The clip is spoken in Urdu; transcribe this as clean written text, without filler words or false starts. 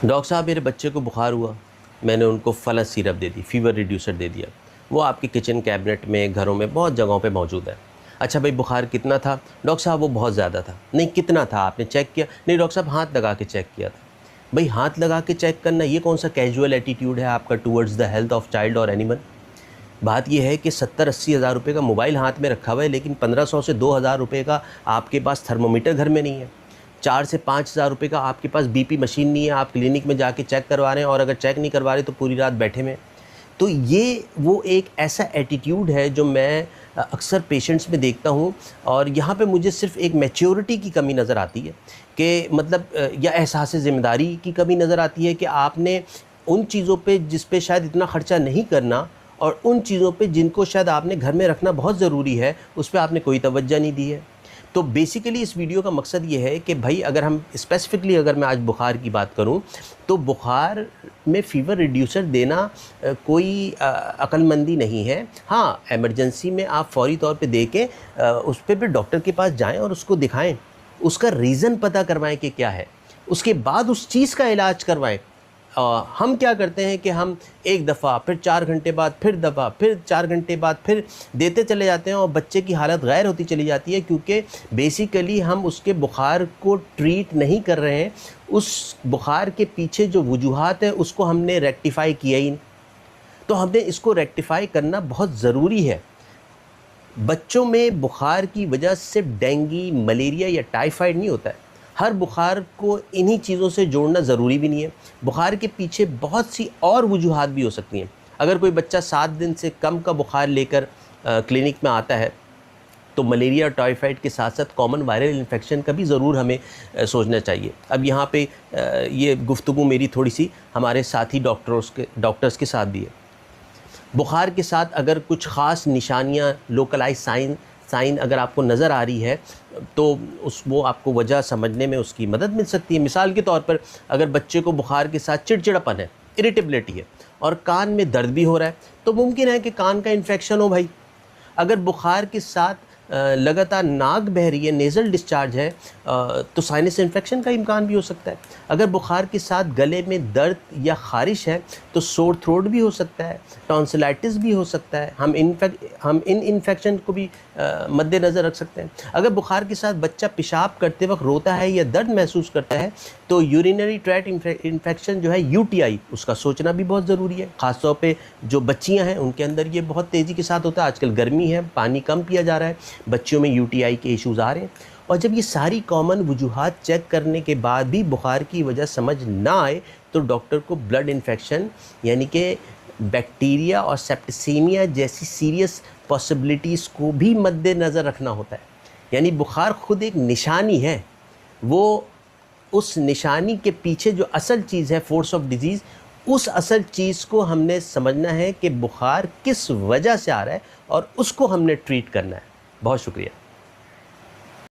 ڈاکٹر صاحب میرے بچے کو بخار ہوا، میں نے ان کو فلاں سیرپ دے دی، فیور ریڈیوسر دے دیا، وہ آپ کے کچن کیبنٹ میں گھروں میں بہت جگہوں پہ موجود ہے۔ اچھا بھائی بخار کتنا تھا؟ ڈاکٹر صاحب وہ بہت زیادہ تھا۔ نہیں کتنا تھا آپ نے چیک کیا؟ نہیں ڈاکٹر صاحب ہاتھ لگا کے چیک کیا تھا۔ بھئی ہاتھ لگا کے چیک کرنا یہ کون سا کیجول ایٹیٹیوڈ ہے آپ کا towards the health of child اور اینیمل؟ بات یہ ہے کہ 70-80 ہزار روپے کا موبائل ہاتھ میں رکھا ہوا ہے، لیکن 1500 سے 2000 روپے کا آپ کے پاس تھرمومیٹر گھر میں نہیں ہے، 4 سے 5000 روپے کا آپ کے پاس بی پی مشین نہیں ہے، آپ کلینک میں جا کے چیک کروا رہے ہیں، اور اگر چیک نہیں کروا رہے تو پوری رات بیٹھے میں۔ تو یہ وہ ایک ایسا ایٹیٹیوڈ ہے جو میں اکثر پیشنٹس میں دیکھتا ہوں، اور یہاں پہ مجھے صرف ایک میچیورٹی کی کمی نظر آتی ہے کہ مطلب یا احساس ذمہ داری کی کمی نظر آتی ہے کہ آپ نے ان چیزوں پہ جس پہ شاید اتنا خرچہ نہیں کرنا، اور ان چیزوں پہ جن کو شاید آپ نے گھر میں رکھنا بہت ضروری ہے، اس پہ آپ نے کوئی توجہ نہیں دی ہے۔ تو بیسیکلی اس ویڈیو کا مقصد یہ ہے کہ بھائی اگر ہم اسپیسیفکلی اگر میں آج بخار کی بات کروں تو بخار میں فیور ریڈیوسر دینا کوئی عقل مندی نہیں ہے۔ ہاں ایمرجنسی میں آپ فوری طور پہ دے کے اس پہ پھر ڈاکٹر کے پاس جائیں اور اس کو دکھائیں، اس کا ریزن پتہ کروائیں کہ کیا ہے، اس کے بعد اس چیز کا علاج کروائیں۔ ہم کیا کرتے ہیں کہ ہم ایک دفعہ پھر 4 گھنٹے بعد پھر دفعہ پھر 4 گھنٹے بعد پھر دیتے چلے جاتے ہیں، اور بچے کی حالت غیر ہوتی چلی جاتی ہے، کیونکہ بیسیکلی ہم اس کے بخار کو ٹریٹ نہیں کر رہے ہیں، اس بخار کے پیچھے جو وجوہات ہیں اس کو ہم نے ریکٹیفائی کیا ہی نہیں۔ تو ہم نے اس کو ریکٹیفائی کرنا بہت ضروری ہے۔ بچوں میں بخار کی وجہ سے ڈینگی، ملیریا یا ٹائیفائڈ نہیں ہوتا ہے، ہر بخار کو انہی چیزوں سے جوڑنا ضروری بھی نہیں ہے۔ بخار کے پیچھے بہت سی اور وجوہات بھی ہو سکتی ہیں۔ اگر کوئی بچہ 7 دن سے کم کا بخار لے کر کلینک میں آتا ہے تو ملیریا اور ٹائیفائڈ کے ساتھ ساتھ کامن وائرل انفیکشن کا بھی ضرور ہمیں سوچنا چاہیے۔ اب یہاں پہ یہ گفتگو میری تھوڑی سی ہمارے ساتھی ڈاکٹرز کے ساتھ بھی ہے۔ بخار کے ساتھ اگر کچھ خاص نشانیاں لوکلائز سائن اگر آپ کو نظر آ رہی ہے تو وہ آپ کو وجہ سمجھنے میں اس کی مدد مل سکتی ہے۔ مثال کے طور پر اگر بچے کو بخار کے ساتھ چڑچڑاپن ہے، اریٹیبلٹی ہے، اور کان میں درد بھی ہو رہا ہے، تو ممکن ہے کہ کان کا انفیکشن ہو بھائی۔ اگر بخار کے ساتھ لگاتار ناک بہہ رہی ہے، نیزل ڈسچارج ہے، تو سائنس انفیکشن کا امکان بھی ہو سکتا ہے۔ اگر بخار کے ساتھ گلے میں درد یا خارش ہے تو سور تھروٹ بھی ہو سکتا ہے، ٹانسلائٹس بھی ہو سکتا ہے۔ ہم ان انفیکشن کو بھی مد نظر رکھ سکتے ہیں۔ اگر بخار کے ساتھ بچہ پیشاب کرتے وقت روتا ہے یا درد محسوس کرتا ہے تو یورینری ٹریکٹ انفیکشن جو ہے UTI، اس کا سوچنا بھی بہت ضروری ہے۔ خاص طور پہ جو بچیاں ہیں ان کے اندر یہ بہت تیزی کے ساتھ ہوتا ہے۔ آج کل گرمی ہے، پانی کم پیا جا رہا ہے، بچیوں میں UTI کے ایشوز آ رہے ہیں۔ اور جب یہ ساری کامن وجوہات چیک کرنے کے بعد بھی بخار کی وجہ سمجھ نہ آئے تو ڈاکٹر کو بلڈ انفیکشن یعنی کہ بیکٹیریا اور سیپٹیسیمیا جیسی سیریس پاسبلٹیز کو بھی مد نظر رکھنا ہوتا ہے۔ یعنی بخار خود ایک نشانی ہے، وہ اس نشانی کے پیچھے جو اصل چیز ہے فورس آف ڈیزیز، اس اصل چیز کو ہم نے سمجھنا ہے کہ بخار کس وجہ سے آ رہا ہے اور اس کو ہم نے ٹریٹ کرنا ہے۔ بہت شکریہ۔